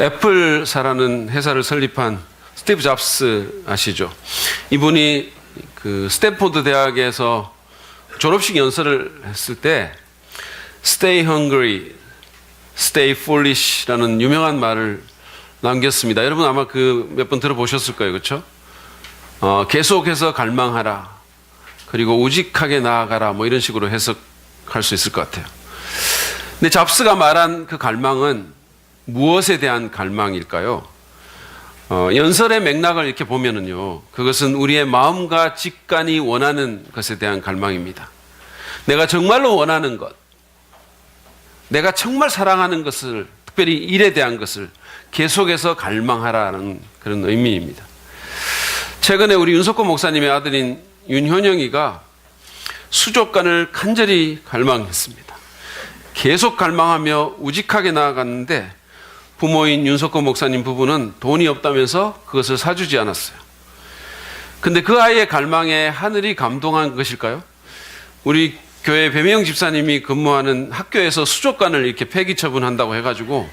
애플사라는 회사를 설립한 스티브 잡스 아시죠? 이분이 그 스탠포드 대학에서 졸업식 연설을 했을 때 Stay hungry, stay foolish라는 유명한 말을 남겼습니다. 여러분 아마 그 몇 번 들어보셨을 거예요, 그렇죠? 계속해서 갈망하라, 그리고 우직하게 나아가라, 뭐 이런 식으로 해석할 수 있을 것 같아요. 근데 잡스가 말한 그 갈망은 무엇에 대한 갈망일까요? 연설의 맥락을 이렇게 보면은요, 그것은 우리의 마음과 직관이 원하는 것에 대한 갈망입니다. 내가 정말로 원하는 것, 내가 정말 사랑하는 것을, 특별히 일에 대한 것을 계속해서 갈망하라는 그런 의미입니다. 최근에 우리 윤석권 목사님의 아들인 윤현영이가 수족관을 간절히 갈망했습니다. 계속 갈망하며 우직하게 나아갔는데 부모인 윤석권 목사님 부부는 돈이 없다면서 그것을 사주지 않았어요. 근데 그 아이의 갈망에 하늘이 감동한 것일까요? 우리 교회 배미영 집사님이 근무하는 학교에서 수족관을 이렇게 폐기 처분한다고 해가지고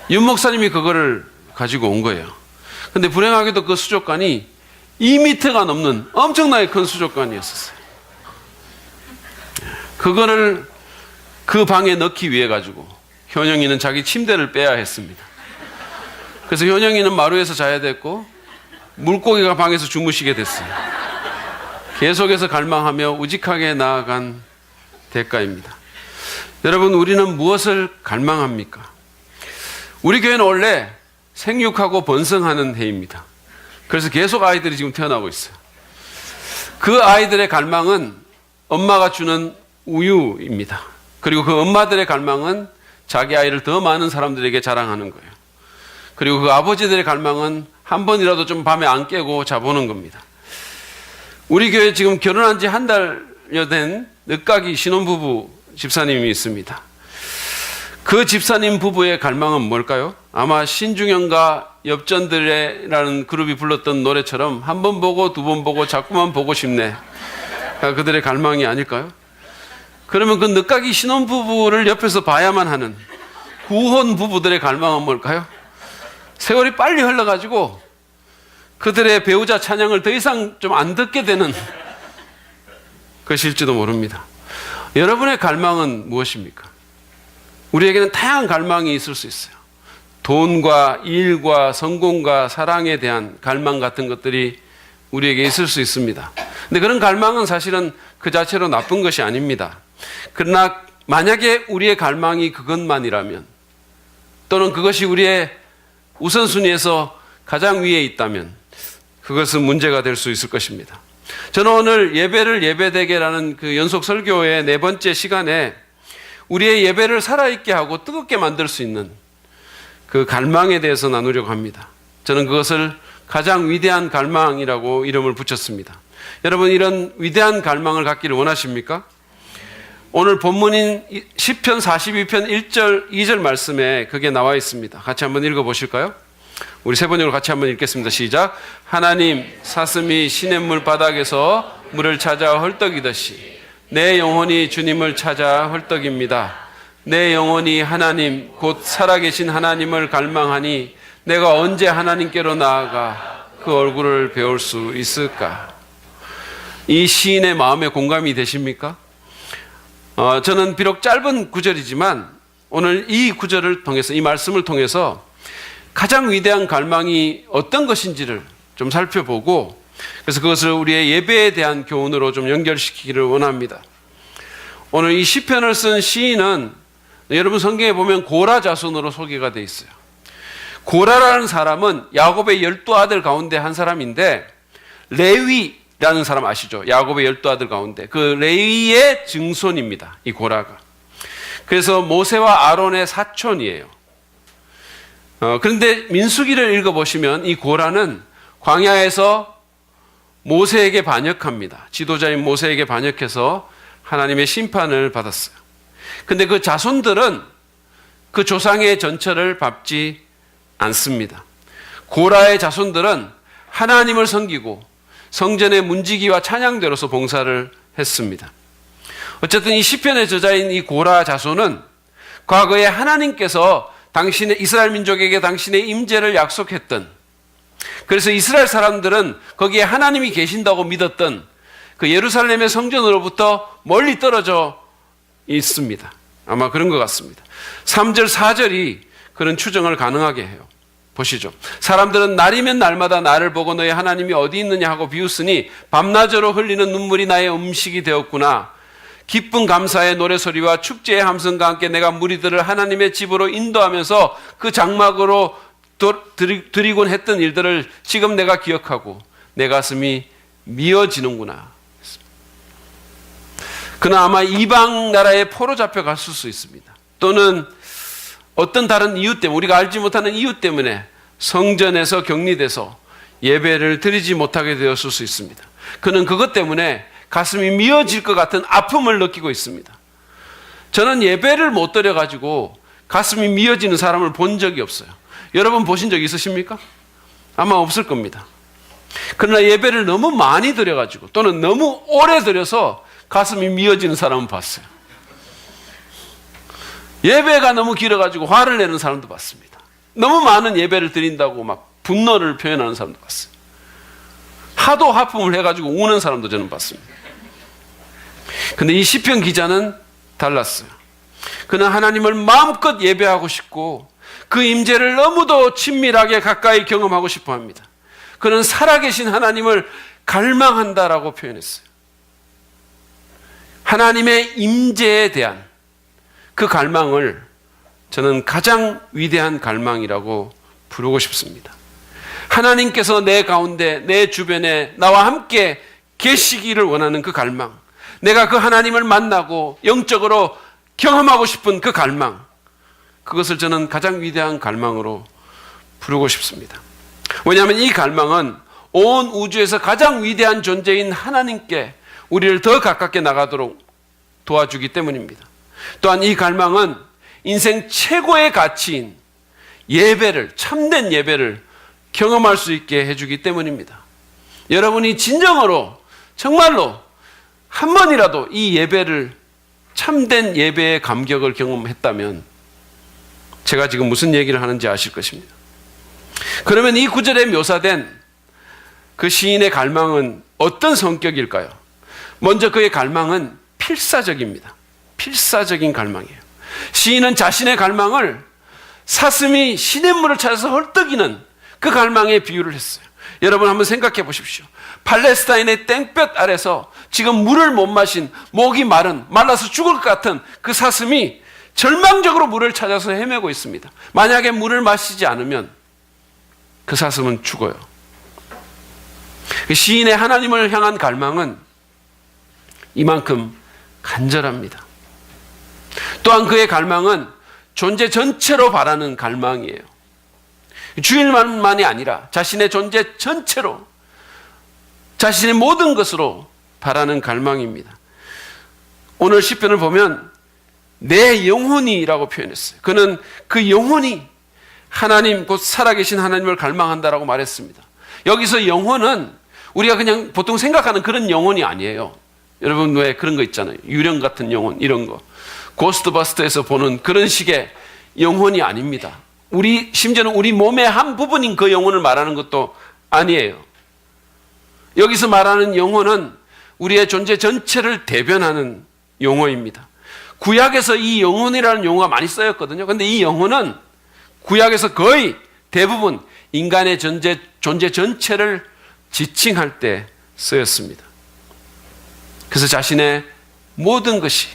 윤 목사님이 그거를 가지고 온 거예요. 근데 불행하게도 그 수족관이 2m가 넘는 엄청나게 큰 수족관이었었어요. 그거를 그 방에 넣기 위해 가지고 현영이는 자기 침대를 빼야 했습니다. 그래서 현영이는 마루에서 자야 됐고 물고기가 방에서 주무시게 됐어요. 계속해서 갈망하며 우직하게 나아간 대가입니다. 여러분, 우리는 무엇을 갈망합니까? 우리 교회는 원래 생육하고 번성하는 해입니다. 그래서 계속 아이들이 지금 태어나고 있어요. 그 아이들의 갈망은 엄마가 주는 우유입니다. 그리고 그 엄마들의 갈망은 자기 아이를 더 많은 사람들에게 자랑하는 거예요. 그리고 그 아버지들의 갈망은 한 번이라도 좀 밤에 안 깨고 자보는 겁니다. 우리 교회 지금 결혼한 지 한 달여 된 늦가기 신혼부부 집사님이 있습니다. 그 집사님 부부의 갈망은 뭘까요? 아마 신중현과 엽전들이라는 그룹이 불렀던 노래처럼 한 번 보고 두 번 보고 자꾸만 보고 싶네, 그들의 갈망이 아닐까요? 그러면 그 늦가기 신혼부부를 옆에서 봐야만 하는 구혼 부부들의 갈망은 뭘까요? 세월이 빨리 흘러가지고 그들의 배우자 찬양을 더 이상 좀 안 듣게 되는 것일지도 모릅니다. 여러분의 갈망은 무엇입니까? 우리에게는 다양한 갈망이 있을 수 있어요. 돈과 일과 성공과 사랑에 대한 갈망 같은 것들이 우리에게 있을 수 있습니다. 근데 그런 갈망은 사실은 그 자체로 나쁜 것이 아닙니다. 그러나 만약에 우리의 갈망이 그것만이라면, 또는 그것이 우리의 우선순위에서 가장 위에 있다면 그것은 문제가 될 수 있을 것입니다. 저는 오늘 예배를 예배되게라는 그 연속 설교의 4번째 시간에 우리의 예배를 살아있게 하고 뜨겁게 만들 수 있는 그 갈망에 대해서 나누려고 합니다. 저는 그것을 가장 위대한 갈망이라고 이름을 붙였습니다. 여러분, 이런 위대한 갈망을 갖기를 원하십니까? 오늘 본문인 시편 42편 1절 2절 말씀에 그게 나와 있습니다. 같이 한번 읽어보실까요? 우리 세 번역으로 같이 한번 읽겠습니다. 시작. 하나님, 사슴이 시냇물 바닥에서 물을 찾아 헐떡이듯이 내 영혼이 주님을 찾아 헐떡입니다. 내 영혼이 하나님 곧 살아계신 하나님을 갈망하니 내가 언제 하나님께로 나아가 그 얼굴을 배울 수 있을까? 이 시인의 마음에 공감이 되십니까? 저는 비록 짧은 구절이지만 오늘 이 구절을 통해서, 이 말씀을 통해서 가장 위대한 갈망이 어떤 것인지를 좀 살펴보고, 그래서 그것을 우리의 예배에 대한 교훈으로 좀 연결시키기를 원합니다. 오늘 이 시편을 쓴 시인은 여러분 성경에 보면 고라 자손으로 소개가 되어 있어요. 고라라는 사람은 야곱의 12아들 가운데 한 사람인데, 레위라는 사람 아시죠? 야곱의 12아들 가운데 그 레위의 증손입니다, 이 고라가. 그래서 모세와 아론의 사촌이에요. 그런데 민수기를 읽어보시면 이 고라는 광야에서 모세에게 반역합니다. 지도자인 모세에게 반역해서 하나님의 심판을 받았어요. 근데 그 자손들은 그 조상의 전처를 밟지 않습니다. 고라의 자손들은 하나님을 섬기고 성전의 문지기와 찬양대로서 봉사를 했습니다. 어쨌든 이 시편의 저자인 이 고라 자손은 과거에 하나님께서 당신의 이스라엘 민족에게 당신의 임재를 약속했던, 그래서 이스라엘 사람들은 거기에 하나님이 계신다고 믿었던 그 예루살렘의 성전으로부터 멀리 떨어져 있습니다. 아마 그런 것 같습니다. 3절, 4절이 그런 추정을 가능하게 해요. 보시죠. 사람들은 날이면 날마다 나를 보고 너의 하나님이 어디 있느냐 하고 비웃으니 밤낮으로 흘리는 눈물이 나의 음식이 되었구나. 기쁜 감사의 노래소리와 축제의 함성과 함께 내가 무리들을 하나님의 집으로 인도하면서 그 장막으로 드리곤 했던 일들을 지금 내가 기억하고 내 가슴이 미어지는구나. 그러나 아마 이방 나라에 포로 잡혀갔을 수 있습니다. 또는 어떤 다른 이유 때문에, 우리가 알지 못하는 이유 때문에 성전에서 격리돼서 예배를 드리지 못하게 되었을 수 있습니다. 그는 그것 때문에 가슴이 미어질 것 같은 아픔을 느끼고 있습니다. 저는 예배를 못 드려가지고 가슴이 미어지는 사람을 본 적이 없어요. 여러분 보신 적 있으십니까? 아마 없을 겁니다. 그러나 예배를 너무 많이 드려가지고 또는 너무 오래 드려서 가슴이 미어지는 사람은 봤어요. 예배가 너무 길어가지고 화를 내는 사람도 봤습니다. 너무 많은 예배를 드린다고 막 분노를 표현하는 사람도 봤어요. 하도 하품을 해가지고 우는 사람도 저는 봤습니다. 근데 이 시편 기자는 달랐어요. 그는 하나님을 마음껏 예배하고 싶고 그 임재를 너무도 친밀하게 가까이 경험하고 싶어 합니다. 그는 살아계신 하나님을 갈망한다라고 표현했어요. 하나님의 임재에 대한 그 갈망을 저는 가장 위대한 갈망이라고 부르고 싶습니다. 하나님께서 내 가운데, 내 주변에 나와 함께 계시기를 원하는 그 갈망, 내가 그 하나님을 만나고 영적으로 경험하고 싶은 그 갈망, 그것을 저는 가장 위대한 갈망으로 부르고 싶습니다. 왜냐하면 이 갈망은 온 우주에서 가장 위대한 존재인 하나님께 우리를 더 가깝게 나가도록 도와주기 때문입니다. 또한 이 갈망은 인생 최고의 가치인 예배를, 참된 예배를 경험할 수 있게 해주기 때문입니다. 여러분이 진정으로 정말로 한 번이라도 이 예배를, 참된 예배의 감격을 경험했다면 제가 지금 무슨 얘기를 하는지 아실 것입니다. 그러면 이 구절에 묘사된 그 시인의 갈망은 어떤 성격일까요? 먼저 그의 갈망은 필사적입니다. 필사적인 갈망이에요. 시인은 자신의 갈망을 사슴이 시냇물을 찾아서 헐떡이는 그 갈망에 비유를 했어요. 여러분 한번 생각해 보십시오. 팔레스타인의 땡볕 아래서 지금 물을 못 마신, 목이 말라서 죽을 것 같은 그 사슴이 절망적으로 물을 찾아서 헤매고 있습니다. 만약에 물을 마시지 않으면 그 사슴은 죽어요. 시인의 하나님을 향한 갈망은 이만큼 간절합니다. 또한 그의 갈망은 존재 전체로 바라는 갈망이에요. 주일만이 아니라 자신의 존재 전체로, 자신의 모든 것으로 바라는 갈망입니다. 오늘 시편을 보면 내 영혼이라고 표현했어요. 그는 그 영혼이 하나님, 곧 살아계신 하나님을 갈망한다라고 말했습니다. 여기서 영혼은 우리가 그냥 보통 생각하는 그런 영혼이 아니에요. 여러분 왜 그런 거 있잖아요. 유령 같은 영혼, 이런 거. 고스트버스터에서 보는 그런 식의 영혼이 아닙니다. 심지어는 우리 몸의 한 부분인 그 영혼을 말하는 것도 아니에요. 여기서 말하는 영혼은 우리의 존재 전체를 대변하는 용어입니다. 구약에서 이 영혼이라는 용어가 많이 쓰였거든요. 그런데 이 영혼은 구약에서 거의 대부분 인간의 존재 전체를 지칭할 때 쓰였습니다. 그래서 자신의 모든 것이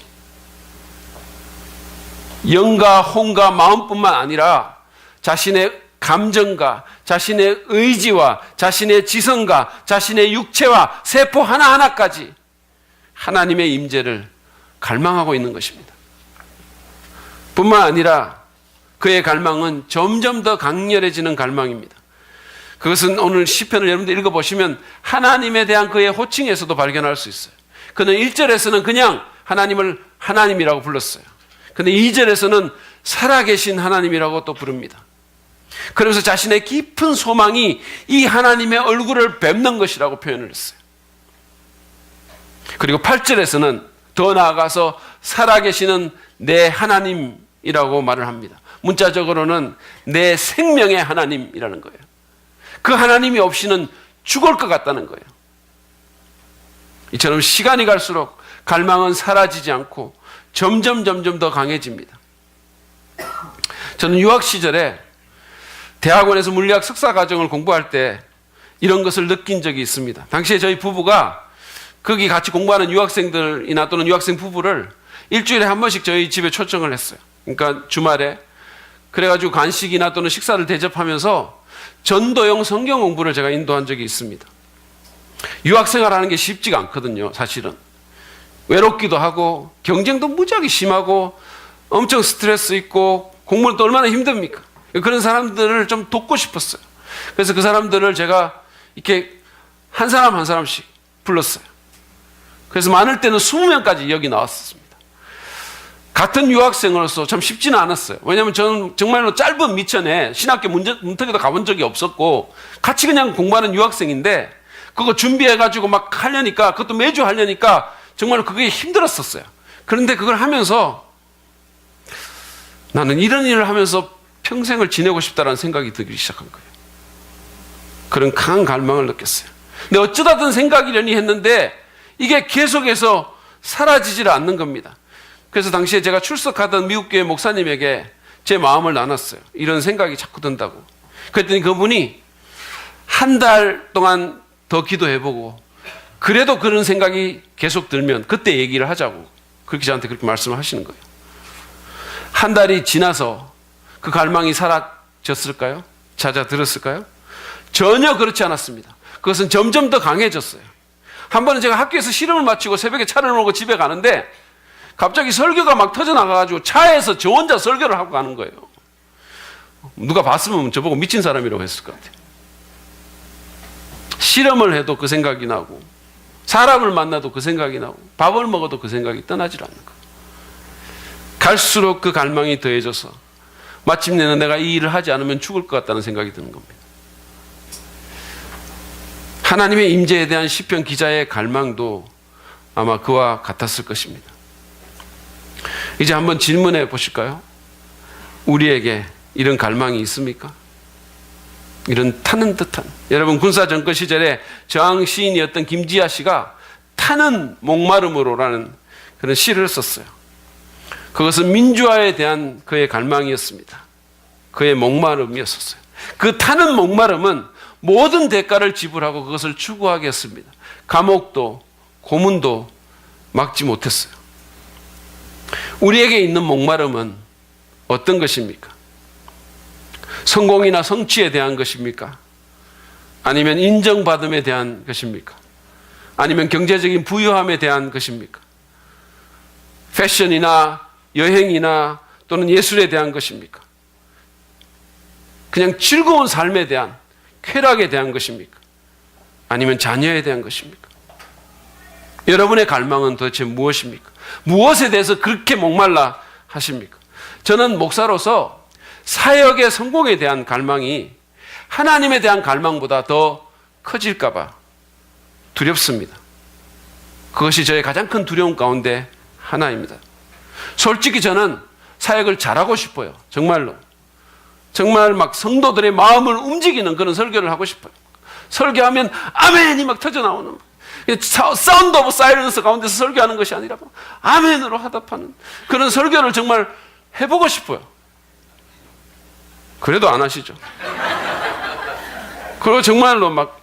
영과 혼과 마음뿐만 아니라 자신의 감정과 자신의 의지와 자신의 지성과 자신의 육체와 세포 하나하나까지 하나님의 임재를 갈망하고 있는 것입니다. 뿐만 아니라 그의 갈망은 점점 더 강렬해지는 갈망입니다. 그것은 오늘 시편을 여러분들 읽어보시면 하나님에 대한 그의 호칭에서도 발견할 수 있어요. 그는 1절에서는 그냥 하나님을 하나님이라고 불렀어요. 근데 2절에서는 살아계신 하나님이라고 또 부릅니다. 그러면서 자신의 깊은 소망이 이 하나님의 얼굴을 뵙는 것이라고 표현을 했어요. 그리고 8절에서는 더 나아가서 살아계시는 내 하나님이라고 말을 합니다. 문자적으로는 내 생명의 하나님이라는 거예요. 그 하나님이 없이는 죽을 것 같다는 거예요. 이처럼 시간이 갈수록 갈망은 사라지지 않고 점점 더 강해집니다. 저는 유학 시절에 대학원에서 물리학 석사 과정을 공부할 때 이런 것을 느낀 적이 있습니다. 당시에 저희 부부가 거기 같이 공부하는 유학생들이나 또는 유학생 부부를 일주일에 한 번씩 저희 집에 초청을 했어요. 그러니까 주말에. 그래가지고 간식이나 또는 식사를 대접하면서 전도용 성경 공부를 제가 인도한 적이 있습니다. 유학생활하는 게 쉽지가 않거든요, 사실은. 외롭기도 하고 경쟁도 무지하게 심하고 엄청 스트레스 있고 공부는 또 얼마나 힘듭니까? 그런 사람들을 좀 돕고 싶었어요. 그래서 그 사람들을 제가 이렇게 한 사람 한 사람씩 불렀어요. 그래서 많을 때는 20명까지 여기 나왔었습니다. 같은 유학생으로서 참 쉽지는 않았어요. 왜냐하면 저는 정말로 짧은 미천에 신학교 문턱에도 가본 적이 없었고 같이 그냥 공부하는 유학생인데 그거 준비해가지고 막 하려니까 그것도 매주 하려니까 정말 그게 힘들었었어요. 그런데 그걸 하면서 나는 이런 일을 하면서 평생을 지내고 싶다는 생각이 들기 시작한 거예요. 그런 강한 갈망을 느꼈어요. 근데 어쩌다든 생각이려니 했는데 이게 계속해서 사라지질 않는 겁니다. 그래서 당시에 제가 출석하던 미국교회 목사님에게 제 마음을 나눴어요. 이런 생각이 자꾸 든다고. 그랬더니 그분이 한 달 동안 더 기도해보고 그래도 그런 생각이 계속 들면 그때 얘기를 하자고 그렇게 저한테 그렇게 말씀을 하시는 거예요. 한 달이 지나서 그 갈망이 사라졌을까요? 잦아들었을까요? 전혀 그렇지 않았습니다. 그것은 점점 더 강해졌어요. 한 번은 제가 학교에서 실험을 마치고 새벽에 차를 몰고 집에 가는데 갑자기 설교가 막 터져나가가지고 차에서 저 혼자 설교를 하고 가는 거예요. 누가 봤으면 저보고 미친 사람이라고 했을 것 같아요. 실험을 해도 그 생각이 나고 사람을 만나도 그 생각이 나고 밥을 먹어도 그 생각이 떠나질 않는 거예요. 갈수록 그 갈망이 더해져서 마침내는 내가 이 일을 하지 않으면 죽을 것 같다는 생각이 드는 겁니다. 하나님의 임재에 대한 시편 기자의 갈망도 아마 그와 같았을 것입니다. 이제 한번 질문해 보실까요? 우리에게 이런 갈망이 있습니까? 이런 타는 듯한. 여러분 군사정권 시절에 저항 시인이었던 김지아 씨가 타는 목마름으로라는 그런 시를 썼어요. 그것은 민주화에 대한 그의 갈망이었습니다. 그의 목마름이었었어요. 그 타는 목마름은 모든 대가를 지불하고 그것을 추구하게 했습니다. 감옥도 고문도 막지 못했어요. 우리에게 있는 목마름은 어떤 것입니까? 성공이나 성취에 대한 것입니까? 아니면 인정받음에 대한 것입니까? 아니면 경제적인 부유함에 대한 것입니까? 패션이나 여행이나 또는 예술에 대한 것입니까? 그냥 즐거운 삶에 대한 쾌락에 대한 것입니까? 아니면 자녀에 대한 것입니까? 여러분의 갈망은 도대체 무엇입니까? 무엇에 대해서 그렇게 목말라 하십니까? 저는 목사로서 사역의 성공에 대한 갈망이 하나님에 대한 갈망보다 더 커질까 봐 두렵습니다. 그것이 저의 가장 큰 두려움 가운데 하나입니다. 솔직히 저는 사역을 잘하고 싶어요. 정말로. 정말 막 성도들의 마음을 움직이는 그런 설교를 하고 싶어요. 설교하면 아멘이 막 터져나오는 사운드 오브 사이런스 가운데서 설교하는 것이 아니라 아멘으로 화답하는 그런 설교를 정말 해보고 싶어요. 그래도 안 하시죠. 그리고 정말로 막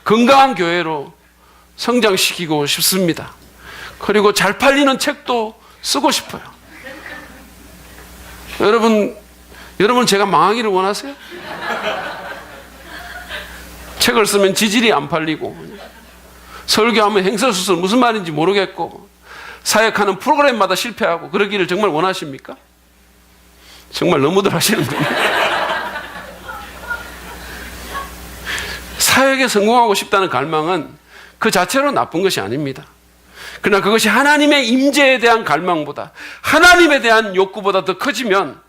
건강한 교회로 성장시키고 싶습니다. 그리고 잘 팔리는 책도 쓰고 싶어요. 여러분 제가 망하기를 원하세요? 책을 쓰면 지질이 안 팔리고 설교하면 행설수설 무슨 말인지 모르겠고 사역하는 프로그램마다 실패하고 그러기를 정말 원하십니까? 정말 너무들 하시는군요. 사역에 성공하고 싶다는 갈망은 그 자체로 나쁜 것이 아닙니다. 그러나 그것이 하나님의 임재에 대한 갈망보다 하나님에 대한 욕구보다 더 커지면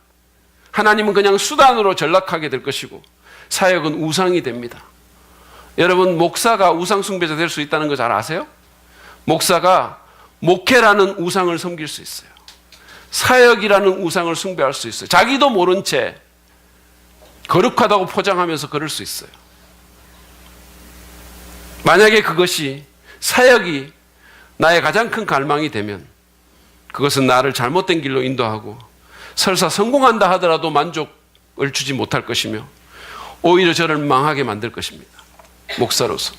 하나님은 그냥 수단으로 전락하게 될 것이고 사역은 우상이 됩니다. 여러분 목사가 우상 숭배자 될 수 있다는 거 잘 아세요? 목사가 목회라는 우상을 섬길 수 있어요. 사역이라는 우상을 숭배할 수 있어요. 자기도 모른 채 거룩하다고 포장하면서 그럴 수 있어요. 만약에 그것이 사역이 나의 가장 큰 갈망이 되면 그것은 나를 잘못된 길로 인도하고 설사 성공한다 하더라도 만족을 주지 못할 것이며 오히려 저를 망하게 만들 것입니다. 목사로서.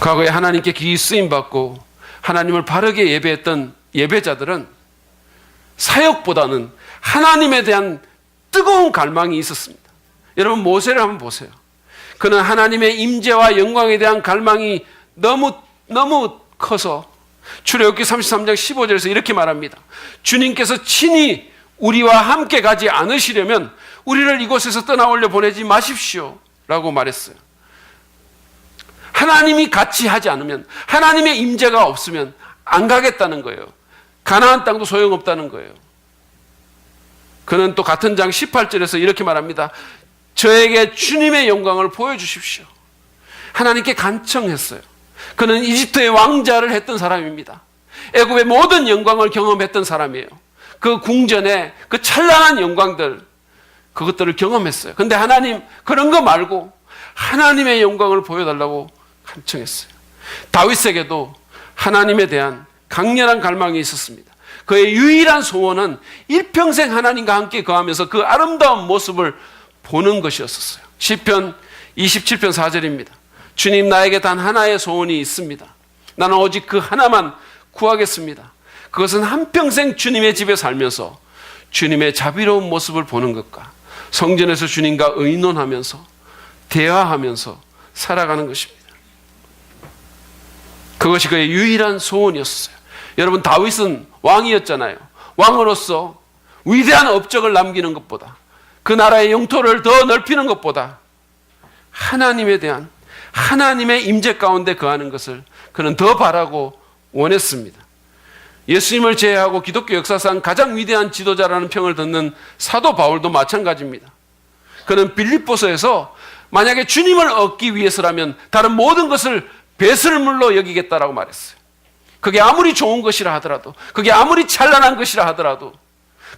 과거에 하나님께 기이 쓰임받고 하나님을 바르게 예배했던 예배자들은 사역보다는 하나님에 대한 뜨거운 갈망이 있었습니다. 여러분 모세를 한번 보세요. 그는 하나님의 임재와 영광에 대한 갈망이 너무 커서 출애굽기 33장 15절에서 이렇게 말합니다. 주님께서 친히 우리와 함께 가지 않으시려면 우리를 이곳에서 떠나올려 보내지 마십시오 라고 말했어요. 하나님이 같이 하지 않으면, 하나님의 임재가 없으면 안 가겠다는 거예요. 가나안 땅도 소용없다는 거예요. 그는 또 같은 장 18절에서 이렇게 말합니다. 저에게 주님의 영광을 보여주십시오. 하나님께 간청했어요. 그는 이집트의 왕자를 했던 사람입니다. 애굽의 모든 영광을 경험했던 사람이에요. 그 궁전의 그 찬란한 영광들, 그것들을 경험했어요. 근데 하나님 그런 거 말고 하나님의 영광을 보여달라고 간청했어요. 다윗에게도 하나님에 대한 강렬한 갈망이 있었습니다. 그의 유일한 소원은 일평생 하나님과 함께 거하면서 그 아름다운 모습을 보는 것이었어요. 시편 27편 4절입니다. 주님, 나에게 단 하나의 소원이 있습니다. 나는 오직 그 하나만 구하겠습니다. 그것은 한평생 주님의 집에 살면서 주님의 자비로운 모습을 보는 것과 성전에서 주님과 의논하면서 대화하면서 살아가는 것입니다. 그것이 그의 유일한 소원이었어요. 여러분, 다윗은 왕이었잖아요. 왕으로서 위대한 업적을 남기는 것보다, 그 나라의 영토를 더 넓히는 것보다 하나님에 대한, 하나님의 임재 가운데 거하는 것을 그는 더 바라고 원했습니다. 예수님을 제외하고 기독교 역사상 가장 위대한 지도자라는 평을 듣는 사도 바울도 마찬가지입니다. 그는 빌립보서에서 만약에 주님을 얻기 위해서라면 다른 모든 것을 배설물로 여기겠다라고 말했어요. 그게 아무리 좋은 것이라 하더라도, 그게 아무리 찬란한 것이라 하더라도,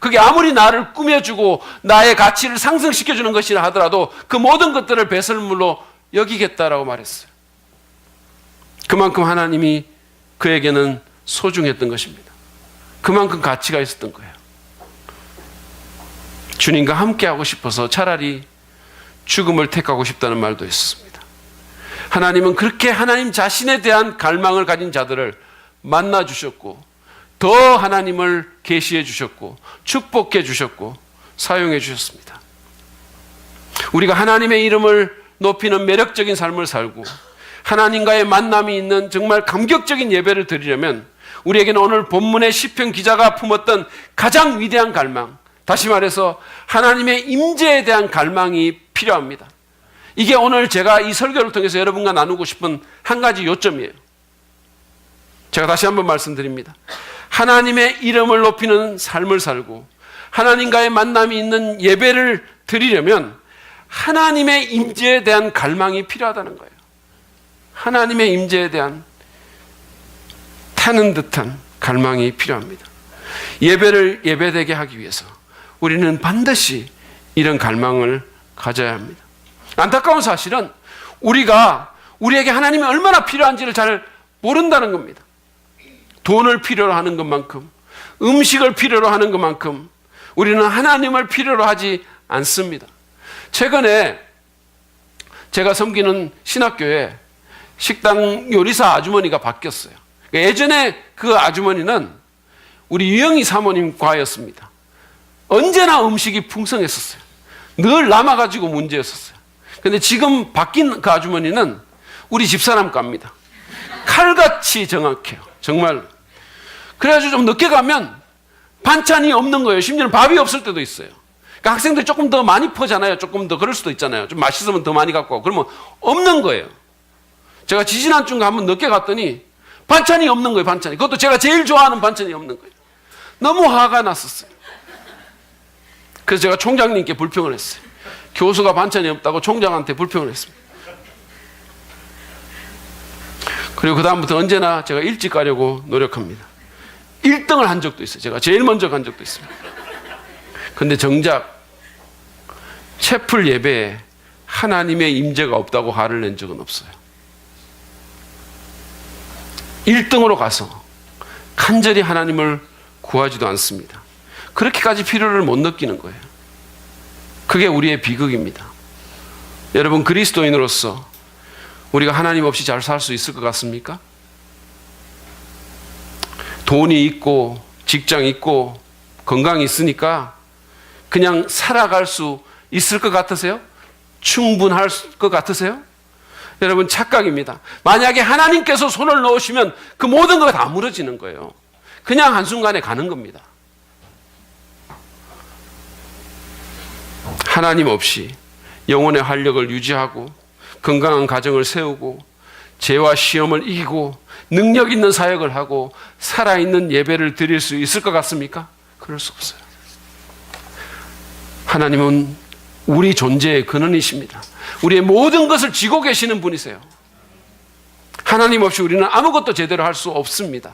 그게 아무리 나를 꾸며주고 나의 가치를 상승시켜주는 것이라 하더라도 그 모든 것들을 배설물로 여기겠다라고 말했어요. 그만큼 하나님이 그에게는 소중했던 것입니다. 그만큼 가치가 있었던 거예요. 주님과 함께 하고 싶어서 차라리 죽음을 택하고 싶다는 말도 있었습니다. 하나님은 그렇게 하나님 자신에 대한 갈망을 가진 자들을 만나 주셨고, 더 하나님을 계시해 주셨고, 축복해 주셨고, 사용해 주셨습니다. 우리가 하나님의 이름을 높이는 매력적인 삶을 살고 하나님과의 만남이 있는 정말 감격적인 예배를 드리려면 우리에게는 오늘 본문의 시편 기자가 품었던 가장 위대한 갈망, 다시 말해서 하나님의 임재에 대한 갈망이 필요합니다. 이게 오늘 제가 이 설교를 통해서 여러분과 나누고 싶은 한 가지 요점이에요. 제가 다시 한번 말씀드립니다. 하나님의 이름을 높이는 삶을 살고 하나님과의 만남이 있는 예배를 드리려면 하나님의 임재에 대한 갈망이 필요하다는 거예요. 하나님의 임재에 대한 타는 듯한 갈망이 필요합니다. 예배를 예배되게 하기 위해서 우리는 반드시 이런 갈망을 가져야 합니다. 안타까운 사실은 우리에게 하나님이 얼마나 필요한지를 잘 모른다는 겁니다. 돈을 필요로 하는 것만큼, 음식을 필요로 하는 것만큼 우리는 하나님을 필요로 하지 않습니다. 최근에 제가 섬기는 신학교에 식당 요리사 아주머니가 바뀌었어요. 예전에 그 아주머니는 우리 유영희 사모님 과였습니다. 언제나 음식이 풍성했었어요. 늘 남아가지고 문제였었어요. 근데 지금 바뀐 그 아주머니는 우리 집사람 과입니다. 칼같이 정확해요. 정말. 그래가지고 좀 늦게 가면 반찬이 없는 거예요. 심지어는 밥이 없을 때도 있어요. 그러니까 학생들이 조금 더 많이 퍼잖아요. 조금 더 그럴 수도 있잖아요. 좀 맛있으면 더 많이 갖고 가고. 그러면 없는 거예요. 제가 지지난주인가 한번 늦게 갔더니 반찬이 없는 거예요. 반찬이. 그것도 제가 제일 좋아하는 반찬이 없는 거예요. 너무 화가 났었어요. 그래서 제가 총장님께 불평을 했어요. 교수가 반찬이 없다고 총장한테 불평을 했습니다. 그리고 그 다음부터 언제나 제가 일찍 가려고 노력합니다. 1등을 한 적도 있어요. 제가 제일 먼저 간 적도 있습니다. 근데 정작 채플 예배에 하나님의 임재가 없다고 화를 낸 적은 없어요. 1등으로 가서 간절히 하나님을 구하지도 않습니다. 그렇게까지 필요를 못 느끼는 거예요. 그게 우리의 비극입니다. 여러분, 그리스도인으로서 우리가 하나님 없이 잘 살 수 있을 것 같습니까? 돈이 있고 직장 있고 건강이 있으니까 그냥 살아갈 수 있을 것 같으세요? 충분할 것 같으세요? 여러분, 착각입니다. 만약에 하나님께서 손을 넣으시면 그 모든 것이 다 무너지는 거예요. 그냥 한순간에 가는 겁니다. 하나님 없이 영혼의 활력을 유지하고 건강한 가정을 세우고 죄와 시험을 이기고 능력 있는 사역을 하고 살아있는 예배를 드릴 수 있을 것 같습니까? 그럴 수 없어요. 하나님은 우리 존재의 근원이십니다. 우리의 모든 것을 쥐고 계시는 분이세요. 하나님 없이 우리는 아무것도 제대로 할 수 없습니다.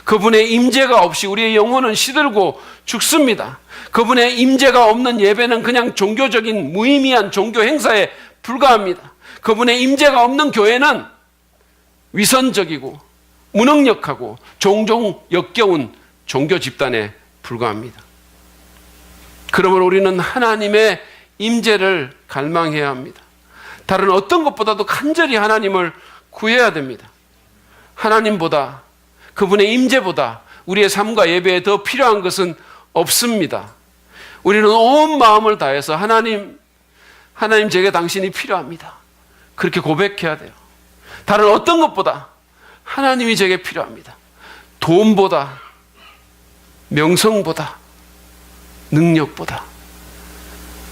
그분의 임재가 없이 우리의 영혼은 시들고 죽습니다. 그분의 임재가 없는 예배는 그냥 종교적인 무의미한 종교 행사에 불과합니다. 그분의 임재가 없는 교회는 위선적이고 무능력하고 종종 역겨운 종교 집단에 불과합니다. 그러므로 우리는 하나님의 임재를 갈망해야 합니다. 다른 어떤 것보다도 간절히 하나님을 구해야 됩니다. 하나님보다, 그분의 임재보다 우리의 삶과 예배에 더 필요한 것은 없습니다. 우리는 온 마음을 다해서 하나님 제게 당신이 필요합니다. 그렇게 고백해야 돼요. 다른 어떤 것보다 하나님이 제게 필요합니다. 돈보다, 명성보다, 능력보다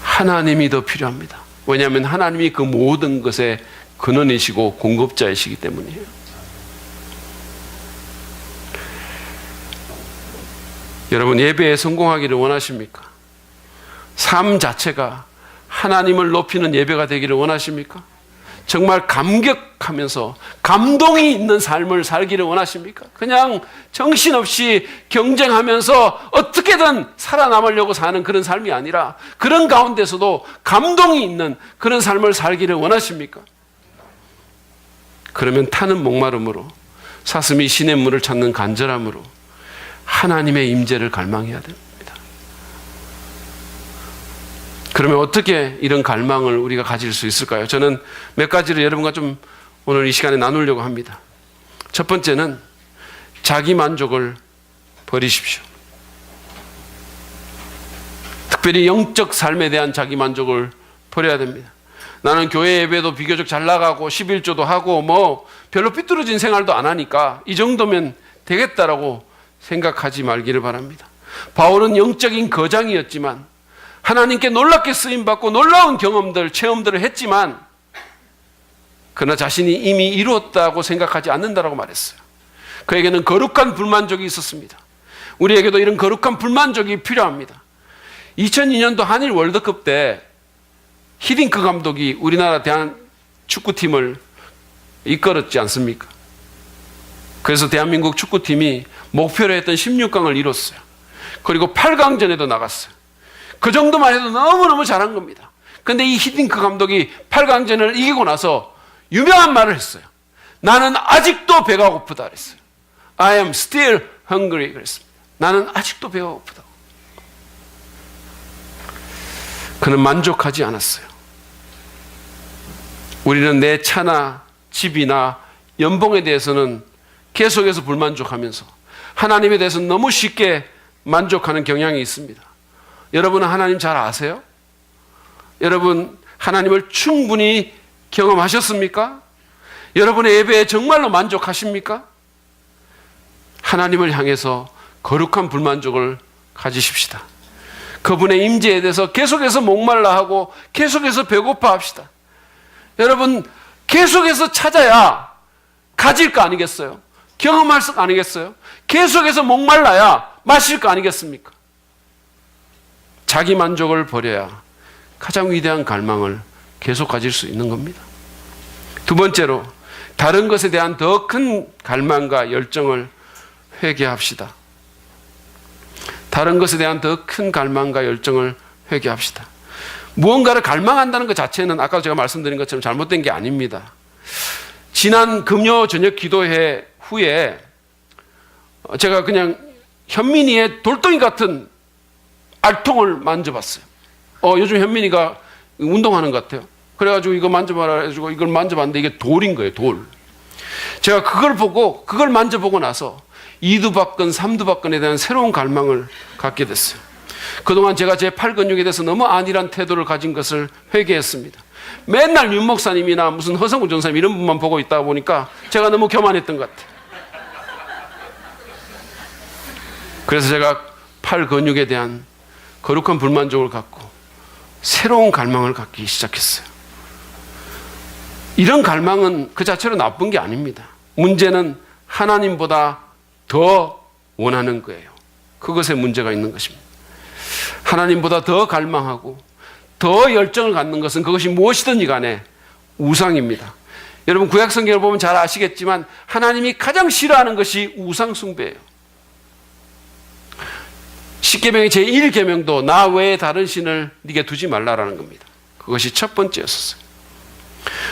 하나님이 더 필요합니다. 왜냐하면 하나님이 그 모든 것의 근원이시고 공급자이시기 때문이에요. 여러분, 예배에 성공하기를 원하십니까? 삶 자체가 하나님을 높이는 예배가 되기를 원하십니까? 정말 감격하면서 감동이 있는 삶을 살기를 원하십니까? 그냥 정신없이 경쟁하면서 어떻게든 살아남으려고 사는 그런 삶이 아니라 그런 가운데서도 감동이 있는 그런 삶을 살기를 원하십니까? 그러면 타는 목마름으로, 사슴이 시냇물을 찾는 간절함으로 하나님의 임재를 갈망해야 됩니다. 그러면 어떻게 이런 갈망을 우리가 가질 수 있을까요? 저는 몇 가지를 여러분과 좀 오늘 이 시간에 나누려고 합니다. 첫 번째는 자기 만족을 버리십시오. 특별히 영적 삶에 대한 자기 만족을 버려야 됩니다. 나는 교회 예배도 비교적 잘 나가고 11조도 하고 뭐 별로 삐뚤어진 생활도 안 하니까 이 정도면 되겠다라고 생각하지 말기를 바랍니다. 바울은 영적인 거장이었지만 하나님께 놀랍게 쓰임받고 놀라운 경험들, 체험들을 했지만 그러나 자신이 이미 이루었다고 생각하지 않는다라고 말했어요. 그에게는 거룩한 불만족이 있었습니다. 우리에게도 이런 거룩한 불만족이 필요합니다. 2002년도 한일 월드컵 때 히딩크 감독이 우리나라 대한 축구팀을 이끌었지 않습니까? 그래서 대한민국 축구팀이 목표로 했던 16강을 이뤘어요. 그리고 8강전에도 나갔어요. 그 정도만 해도 너무너무 잘한 겁니다. 근데 이 히딩크 감독이 8강전을 이기고 나서 유명한 말을 했어요. 나는 아직도 배가 고프다 그랬어요. I am still hungry 그랬습니다. 나는 아직도 배가 고프다. 그는 만족하지 않았어요. 우리는 내 차나 집이나 연봉에 대해서는 계속해서 불만족하면서 하나님에 대해서는 너무 쉽게 만족하는 경향이 있습니다. 여러분은 하나님 잘 아세요? 여러분 하나님을 충분히 경험하셨습니까? 여러분의 예배에 정말로 만족하십니까? 하나님을 향해서 거룩한 불만족을 가지십시다. 그분의 임재에 대해서 계속해서 목말라 하고 계속해서 배고파 합시다. 여러분 계속해서 찾아야 가질 거 아니겠어요? 경험할 거 아니겠어요? 계속해서 목말라야 마실 거 아니겠습니까? 자기 만족을 버려야 가장 위대한 갈망을 계속 가질 수 있는 겁니다. 두 번째로 다른 것에 대한 더 큰 갈망과 열정을 회개합시다. 다른 것에 대한 더 큰 갈망과 열정을 회개합시다. 무언가를 갈망한다는 것 자체는 아까 제가 말씀드린 것처럼 잘못된 게 아닙니다. 지난 금요 저녁 기도회 후에 제가 그냥 현민이의 돌덩이 같은 알통을 만져봤어요. 요즘 현민이가 운동하는 것 같아요. 그래가지고 이거 만져봐라 해가지고 이걸 만져봤는데 이게 돌인 거예요, 돌. 제가 그걸 만져보고 나서 이두박근, 삼두박근에 대한 새로운 갈망을 갖게 됐어요. 그동안 제가 제 팔 근육에 대해서 너무 안일한 태도를 가진 것을 회개했습니다. 맨날 윤 목사님이나 무슨 허성우 전사님 이런 분만 보고 있다 보니까 제가 너무 교만했던 것 같아요. 그래서 제가 팔 근육에 대한 거룩한 불만족을 갖고 새로운 갈망을 갖기 시작했어요. 이런 갈망은 그 자체로 나쁜 게 아닙니다. 문제는 하나님보다 더 원하는 거예요. 그것에 문제가 있는 것입니다. 하나님보다 더 갈망하고 더 열정을 갖는 것은 그것이 무엇이든지 간에 우상입니다. 여러분 구약 성경을 보면 잘 아시겠지만 하나님이 가장 싫어하는 것이 우상 숭배예요. 십계명의 제1계명도 나 외에 다른 신을 네게 두지 말라라는 겁니다. 그것이 첫 번째였었어요.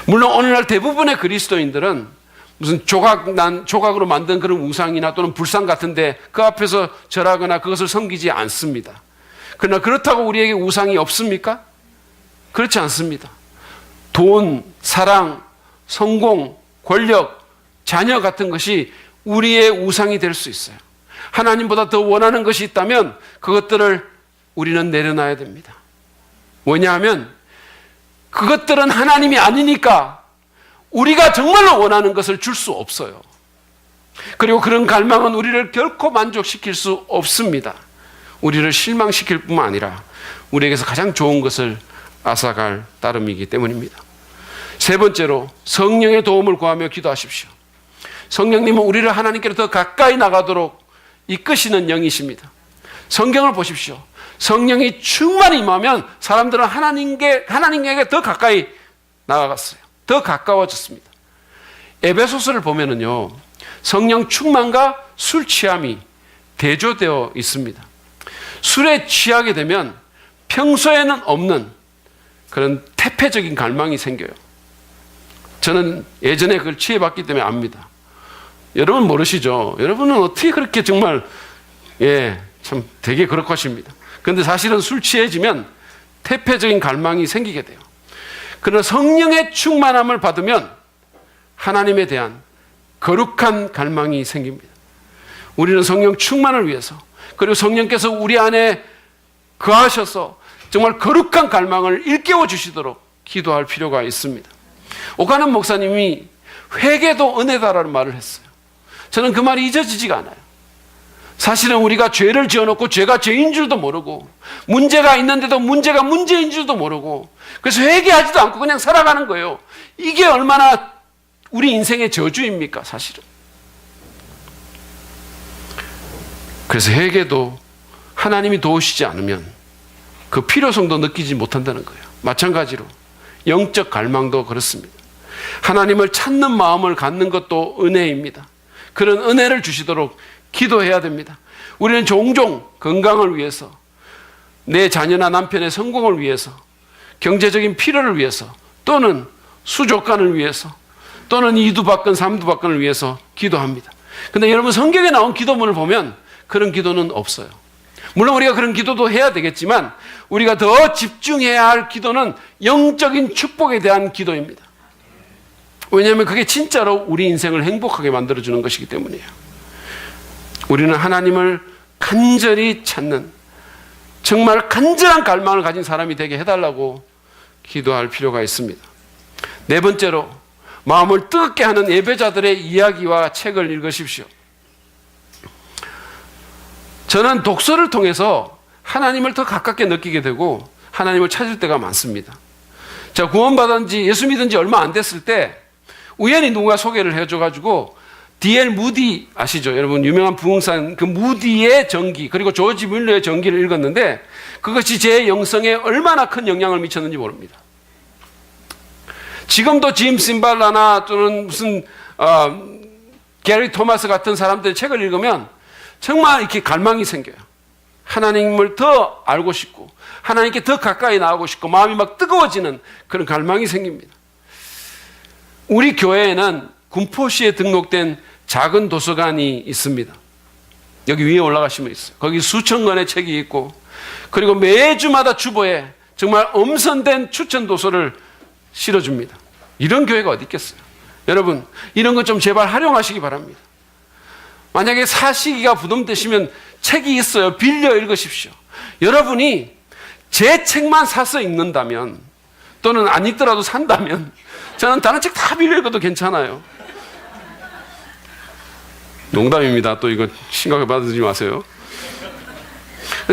물론 오늘날 대부분의 그리스도인들은 무슨 조각으로 만든 그런 우상이나 또는 불상 같은데 그 앞에서 절하거나 그것을 섬기지 않습니다. 그러나 그렇다고 우리에게 우상이 없습니까? 그렇지 않습니다. 돈, 사랑, 성공, 권력, 자녀 같은 것이 우리의 우상이 될 수 있어요. 하나님보다 더 원하는 것이 있다면 그것들을 우리는 내려놔야 됩니다. 왜냐하면 그것들은 하나님이 아니니까 우리가 정말로 원하는 것을 줄 수 없어요. 그리고 그런 갈망은 우리를 결코 만족시킬 수 없습니다. 우리를 실망시킬 뿐만 아니라 우리에게서 가장 좋은 것을 앗아갈 따름이기 때문입니다. 세 번째로 성령의 도움을 구하며 기도하십시오. 성령님은 우리를 하나님께로 더 가까이 나가도록 이끄시는 영이십니다. 성경을 보십시오. 성령이 충만히 임하면 사람들은 하나님에게 더 가까이 나아갔어요. 더 가까워졌습니다. 에베소서를 보면은요, 성령 충만과 술 취함이 대조되어 있습니다. 술에 취하게 되면 평소에는 없는 그런 태폐적인 갈망이 생겨요. 저는 예전에 그걸 취해봤기 때문에 압니다. 여러분 모르시죠? 여러분은 어떻게 그렇게 정말 참 되게 거룩하십니다. 그런데 사실은 술 취해지면 태폐적인 갈망이 생기게 돼요. 그러나 성령의 충만함을 받으면 하나님에 대한 거룩한 갈망이 생깁니다. 우리는 성령 충만을 위해서 그리고 성령께서 우리 안에 거하셔서 정말 거룩한 갈망을 일깨워 주시도록 기도할 필요가 있습니다. 오가는 목사님이 회개도 은혜다라는 말을 했어요. 저는 그 말이 잊어지지가 않아요. 사실은 우리가 죄를 지어놓고 죄가 죄인 줄도 모르고 문제가 있는데도 문제가 문제인 줄도 모르고 그래서 회개하지도 않고 그냥 살아가는 거예요. 이게 얼마나 우리 인생의 저주입니까, 사실은. 그래서 회개도 하나님이 도우시지 않으면 그 필요성도 느끼지 못한다는 거예요. 마찬가지로 영적 갈망도 그렇습니다. 하나님을 찾는 마음을 갖는 것도 은혜입니다. 그런 은혜를 주시도록 기도해야 됩니다. 우리는 종종 건강을 위해서, 내 자녀나 남편의 성공을 위해서, 경제적인 필요를 위해서, 또는 수족관을 위해서, 또는 이두박근, 삼두박근을 위해서 기도합니다. 그런데 여러분 성경에 나온 기도문을 보면 그런 기도는 없어요. 물론 우리가 그런 기도도 해야 되겠지만 우리가 더 집중해야 할 기도는 영적인 축복에 대한 기도입니다. 왜냐하면 그게 진짜로 우리 인생을 행복하게 만들어주는 것이기 때문이에요. 우리는 하나님을 간절히 찾는, 정말 간절한 갈망을 가진 사람이 되게 해달라고 기도할 필요가 있습니다. 네 번째로 마음을 뜨겁게 하는 예배자들의 이야기와 책을 읽으십시오. 저는 독서를 통해서 하나님을 더 가깝게 느끼게 되고 하나님을 찾을 때가 많습니다. 제가 구원받은 지, 예수 믿은 지 얼마 안 됐을 때 우연히 누군가 소개를 해줘가지고 D.L. 무디 아시죠? 여러분 유명한 부흥산 그 무디의 전기 그리고 조지 뮬러의 전기를 읽었는데 그것이 제 영성에 얼마나 큰 영향을 미쳤는지 모릅니다. 지금도 짐 심발라나 또는 무슨 게리 토마스 같은 사람들의 책을 읽으면 정말 이렇게 갈망이 생겨요. 하나님을 더 알고 싶고 하나님께 더 가까이 나가고 싶고 마음이 막 뜨거워지는 그런 갈망이 생깁니다. 우리 교회에는 군포시에 등록된 작은 도서관이 있습니다. 여기 위에 올라가시면 있어요. 거기 수천 권의 책이 있고 그리고 매주마다 주보에 정말 엄선된 추천 도서를 실어줍니다. 이런 교회가 어디 있겠어요? 여러분, 이런 것 좀 제발 활용하시기 바랍니다. 만약에 사시기가 부담되시면 책이 있어요. 빌려 읽으십시오. 여러분이 제 책만 사서 읽는다면 또는 안 읽더라도 산다면 저는 다른 책 다 빌려 읽어도 괜찮아요. 농담입니다. 또 이거 심각하게 받아들이지 마세요.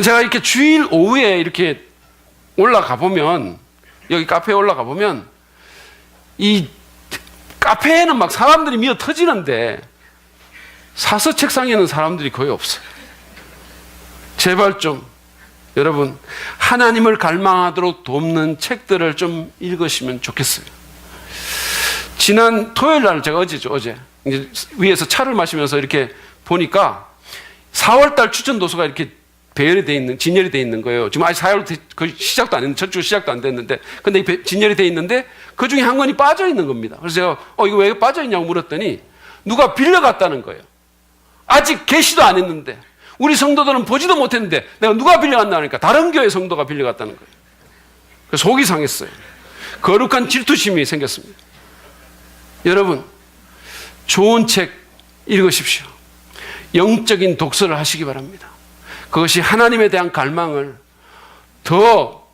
제가 이렇게 주일 오후에 이렇게 올라가 보면 여기 카페에 올라가 보면 이 카페에는 막 사람들이 미어 터지는데 사서 책상에는 사람들이 거의 없어요. 제발 좀 여러분 하나님을 갈망하도록 돕는 책들을 좀 읽으시면 좋겠어요. 지난 토요일 날 제가 어제 이제 위에서 차를 마시면서 이렇게 보니까 4월달 추천 도서가 이렇게 배열이 돼 있는, 진열이 돼 있는 거예요. 지금 아직 4월 거의 시작도 안 했는데, 저주 시작도 안 됐는데, 근데 진열이 돼 있는데, 그 중에 한 권이 빠져 있는 겁니다. 그래서 제가, 이거 왜 빠져 있냐고 물었더니, 누가 빌려갔다는 거예요. 아직 개시도 안 했는데, 우리 성도들은 보지도 못했는데, 내가 누가 빌려갔나 하니까, 다른 교회 성도가 빌려갔다는 거예요. 그래서 속이 상했어요. 거룩한 질투심이 생겼습니다. 여러분, 좋은 책 읽으십시오. 영적인 독서를 하시기 바랍니다. 그것이 하나님에 대한 갈망을 더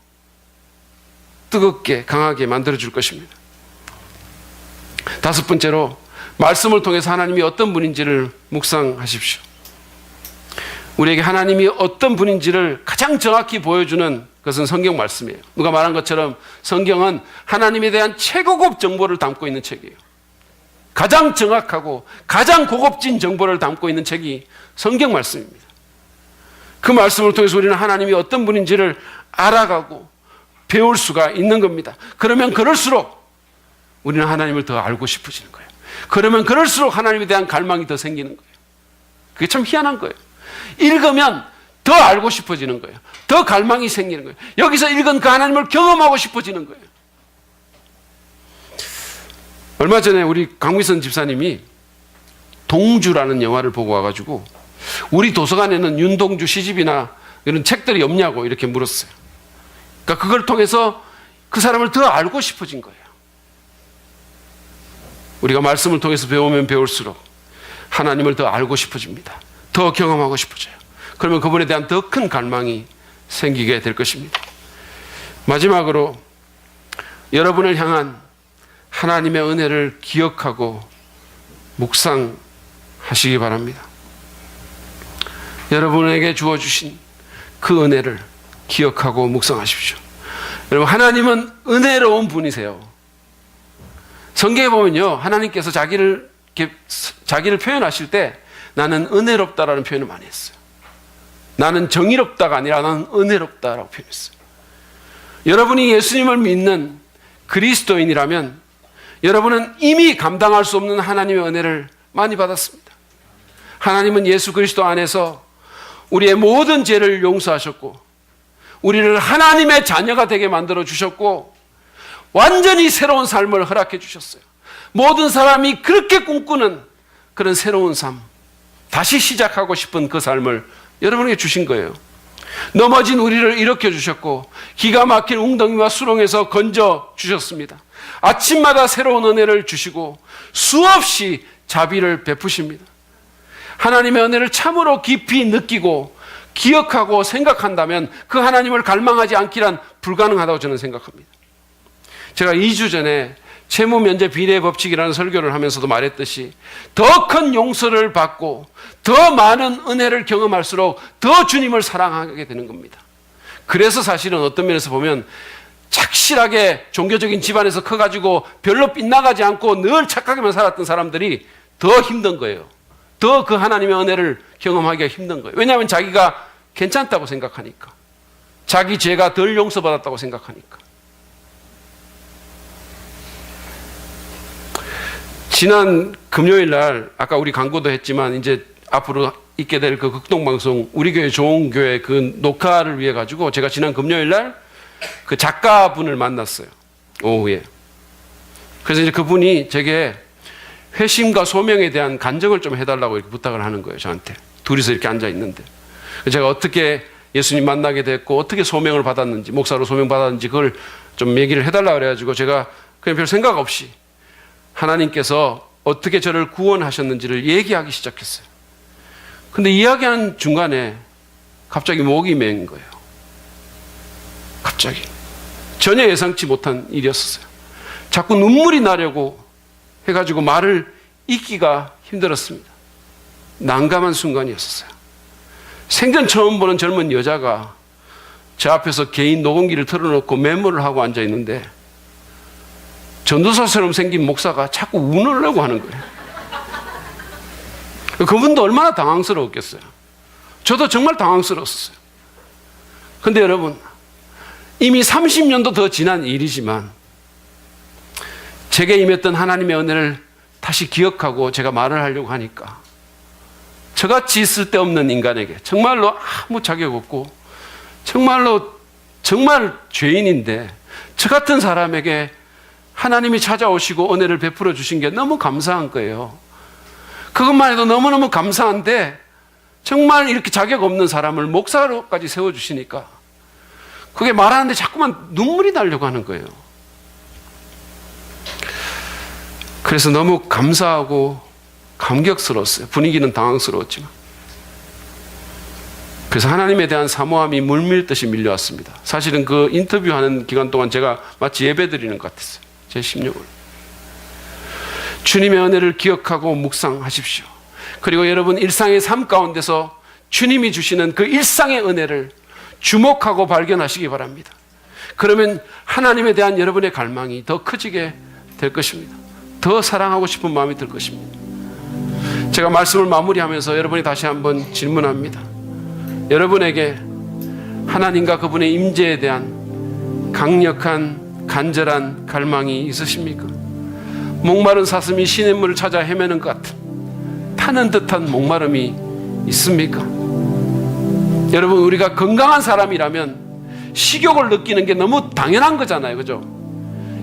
뜨겁게 강하게 만들어줄 것입니다. 다섯 번째로 말씀을 통해서 하나님이 어떤 분인지를 묵상하십시오. 우리에게 하나님이 어떤 분인지를 가장 정확히 보여주는 것은 성경 말씀이에요. 누가 말한 것처럼 성경은 하나님에 대한 최고급 정보를 담고 있는 책이에요. 가장 정확하고 가장 고급진 정보를 담고 있는 책이 성경 말씀입니다. 그 말씀을 통해서 우리는 하나님이 어떤 분인지를 알아가고 배울 수가 있는 겁니다. 그러면 그럴수록 우리는 하나님을 더 알고 싶어지는 거예요. 그러면 그럴수록 하나님에 대한 갈망이 더 생기는 거예요. 그게 참 희한한 거예요. 읽으면 더 알고 싶어지는 거예요. 더 갈망이 생기는 거예요. 여기서 읽은 그 하나님을 경험하고 싶어지는 거예요. 얼마 전에 우리 강미선 집사님이 동주라는 영화를 보고 와가지고 우리 도서관에는 윤동주 시집이나 이런 책들이 없냐고 이렇게 물었어요. 그러니까 그걸 통해서 그 사람을 더 알고 싶어진 거예요. 우리가 말씀을 통해서 배우면 배울수록 하나님을 더 알고 싶어집니다. 더 경험하고 싶어져요. 그러면 그분에 대한 더 큰 갈망이 생기게 될 것입니다. 마지막으로 여러분을 향한 하나님의 은혜를 기억하고 묵상하시기 바랍니다. 여러분에게 주어주신 그 은혜를 기억하고 묵상하십시오. 여러분, 하나님은 은혜로운 분이세요. 성경에 보면요, 하나님께서 자기를 표현하실 때 나는 은혜롭다라는 표현을 많이 했어요. 나는 정의롭다가 아니라 나는 은혜롭다라고 표현했어요. 여러분이 예수님을 믿는 그리스도인이라면 여러분은 이미 감당할 수 없는 하나님의 은혜를 많이 받았습니다. 하나님은 예수 그리스도 안에서 우리의 모든 죄를 용서하셨고 우리를 하나님의 자녀가 되게 만들어 주셨고 완전히 새로운 삶을 허락해 주셨어요. 모든 사람이 그렇게 꿈꾸는 그런 새로운 삶, 다시 시작하고 싶은 그 삶을 여러분에게 주신 거예요. 넘어진 우리를 일으켜 주셨고 기가 막힌 웅덩이와 수렁에서 건져 주셨습니다. 아침마다 새로운 은혜를 주시고 수없이 자비를 베푸십니다. 하나님의 은혜를 참으로 깊이 느끼고 기억하고 생각한다면 그 하나님을 갈망하지 않기란 불가능하다고 저는 생각합니다. 제가 2주 전에 채무 면제 비례 법칙이라는 설교를 하면서도 말했듯이 더 큰 용서를 받고 더 많은 은혜를 경험할수록 더 주님을 사랑하게 되는 겁니다. 그래서 사실은 어떤 면에서 보면 착실하게 종교적인 집안에서 커가지고 별로 빗나가지 않고 늘 착하게만 살았던 사람들이 더 힘든 거예요. 더 그 하나님의 은혜를 경험하기가 힘든 거예요. 왜냐하면 자기가 괜찮다고 생각하니까. 자기 죄가 덜 용서받았다고 생각하니까. 지난 금요일 날 아까 우리 광고도 했지만 이제 앞으로 있게 될 그 극동방송 우리 교회 좋은 교회 그 녹화를 위해 가지고 제가 지난 금요일 날 그 작가분을 만났어요. 오후에. 그래서 이제 그분이 제게 회심과 소명에 대한 간증을 좀 해달라고 이렇게 부탁을 하는 거예요. 저한테. 둘이서 이렇게 앉아 있는데. 제가 어떻게 예수님 만나게 됐고 어떻게 소명을 받았는지, 목사로 소명 받았는지 그걸 좀 얘기를 해달라고 그래가지고 제가 그냥 별 생각 없이 하나님께서 어떻게 저를 구원하셨는지를 얘기하기 시작했어요. 근데 이야기하는 중간에 갑자기 목이 메인 거예요. 갑자기. 전혀 예상치 못한 일이었어요. 자꾸 눈물이 나려고 해가지고 말을 잇기가 힘들었습니다. 난감한 순간이었어요. 생전 처음 보는 젊은 여자가 제 앞에서 개인 녹음기를 틀어놓고 메모를 하고 앉아 있는데 전도사처럼 생긴 목사가 자꾸 우느려고 하는 거예요. 그분도 얼마나 당황스러웠겠어요. 저도 정말 당황스러웠어요. 근데 여러분, 이미 30년도 더 지난 일이지만 제게 임했던 하나님의 은혜를 다시 기억하고 제가 말을 하려고 하니까 저같이 쓸데없는 인간에게 정말로 아무 자격 없고 정말로 정말 죄인인데 저 같은 사람에게 하나님이 찾아오시고 은혜를 베풀어 주신 게 너무 감사한 거예요. 그것만 해도 너무너무 감사한데 정말 이렇게 자격 없는 사람을 목사로까지 세워주시니까 그게 말하는데 자꾸만 눈물이 나려고 하는 거예요. 그래서 너무 감사하고 감격스러웠어요. 분위기는 당황스러웠지만. 그래서 하나님에 대한 사모함이 물밀듯이 밀려왔습니다. 사실은 그 인터뷰하는 기간 동안 제가 마치 예배드리는 것 같았어요. 제 심령을. 주님의 은혜를 기억하고 묵상하십시오. 그리고 여러분 일상의 삶 가운데서 주님이 주시는 그 일상의 은혜를 주목하고 발견하시기 바랍니다. 그러면 하나님에 대한 여러분의 갈망이 더 커지게 될 것입니다. 더 사랑하고 싶은 마음이 들 것입니다. 제가 말씀을 마무리하면서 여러분이 다시 한번 질문합니다. 여러분에게 하나님과 그분의 임재에 대한 강력한 간절한 갈망이 있으십니까? 목마른 사슴이 시냇물을 찾아 헤매는 것 같은 타는 듯한 목마름이 있습니까? 여러분, 우리가 건강한 사람이라면 식욕을 느끼는 게 너무 당연한 거잖아요. 그죠?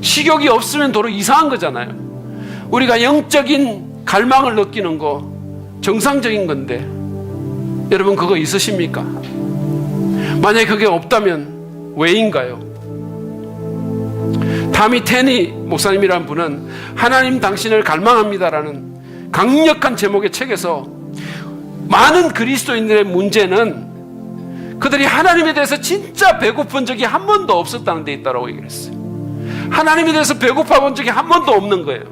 식욕이 없으면 도로 이상한 거잖아요. 우리가 영적인 갈망을 느끼는 거 정상적인 건데 여러분 그거 있으십니까? 만약에 그게 없다면 왜인가요? 다미 테니 목사님이라는 분은 하나님 당신을 갈망합니다라는 강력한 제목의 책에서 많은 그리스도인들의 문제는 그들이 하나님에 대해서 진짜 배고픈 적이 한 번도 없었다는 데 있다고 얘기를 했어요. 하나님에 대해서 배고파 본 적이 한 번도 없는 거예요.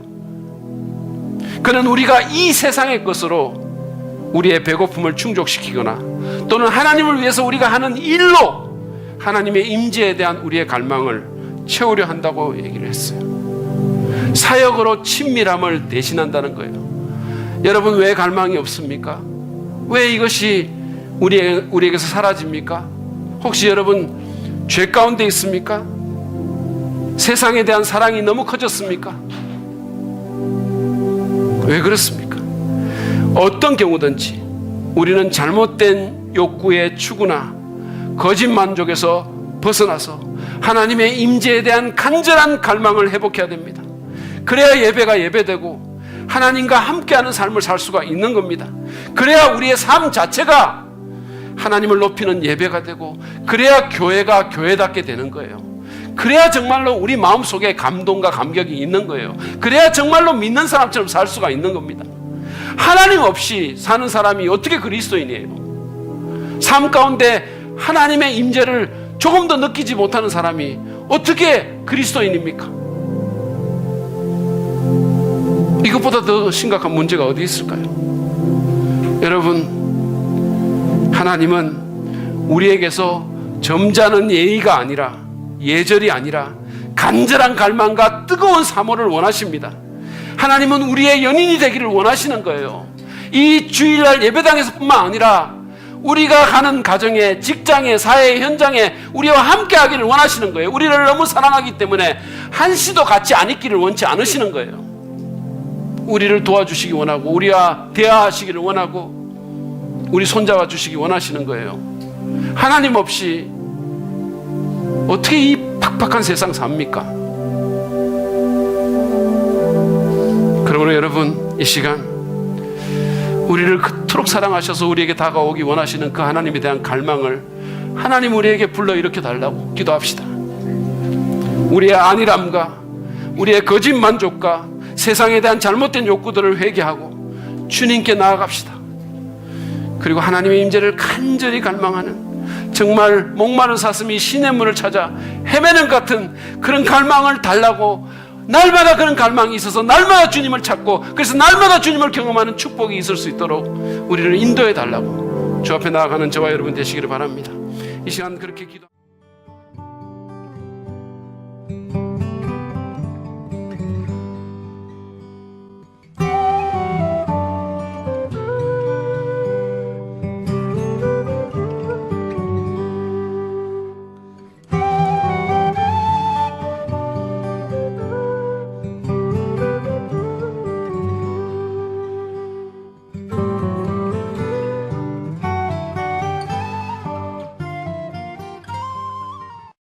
그는 우리가 이 세상의 것으로 우리의 배고픔을 충족시키거나 또는 하나님을 위해서 우리가 하는 일로 하나님의 임재에 대한 우리의 갈망을 채우려 한다고 얘기를 했어요. 사역으로 친밀함을 대신한다는 거예요. 여러분 왜 갈망이 없습니까? 왜 이것이 우리에게서 사라집니까? 혹시 여러분 죄 가운데 있습니까? 세상에 대한 사랑이 너무 커졌습니까? 왜 그렇습니까? 어떤 경우든지 우리는 잘못된 욕구의 추구나 거짓 만족에서 벗어나서 하나님의 임재에 대한 간절한 갈망을 회복해야 됩니다. 그래야 예배가 예배되고 하나님과 함께하는 삶을 살 수가 있는 겁니다. 그래야 우리의 삶 자체가 하나님을 높이는 예배가 되고 그래야 교회가 교회답게 되는 거예요. 그래야 정말로 우리 마음속에 감동과 감격이 있는 거예요. 그래야 정말로 믿는 사람처럼 살 수가 있는 겁니다. 하나님 없이 사는 사람이 어떻게 그리스도인이에요? 삶 가운데 하나님의 임재를 조금 더 느끼지 못하는 사람이 어떻게 그리스도인입니까? 이것보다 더 심각한 문제가 어디 있을까요? 여러분, 하나님은 우리에게서 점잖은 예의가 아니라 예절이 아니라 간절한 갈망과 뜨거운 사모를 원하십니다. 하나님은 우리의 연인이 되기를 원하시는 거예요. 이 주일날 예배당에서뿐만 아니라 우리가 가는 가정에, 직장에, 사회 현장에 우리와 함께 하기를 원하시는 거예요. 우리를 너무 사랑하기 때문에 한시도 같이 안 있기를 원치 않으시는 거예요. 우리를 도와주시기 원하고 우리와 대화하시기를 원하고 우리 손잡아 주시기 원하시는 거예요. 하나님 없이 어떻게 이 팍팍한 세상 삽니까? 그러므로 여러분, 이 시간 우리를 그토록 사랑하셔서 우리에게 다가오기 원하시는 그 하나님에 대한 갈망을 하나님 우리에게 불러일으켜 달라고 기도합시다. 우리의 안일함과 우리의 거짓 만족과 세상에 대한 잘못된 욕구들을 회개하고 주님께 나아갑시다. 그리고 하나님의 임재를 간절히 갈망하는, 정말 목마른 사슴이 시냇물을 찾아 헤매는 같은 그런 갈망을 달라고, 날마다 그런 갈망이 있어서 날마다 주님을 찾고, 그래서 날마다 주님을 경험하는 축복이 있을 수 있도록 우리를 인도해 달라고 주 앞에 나아가는 저와 여러분 되시기를 바랍니다. 이 시간 그렇게 기도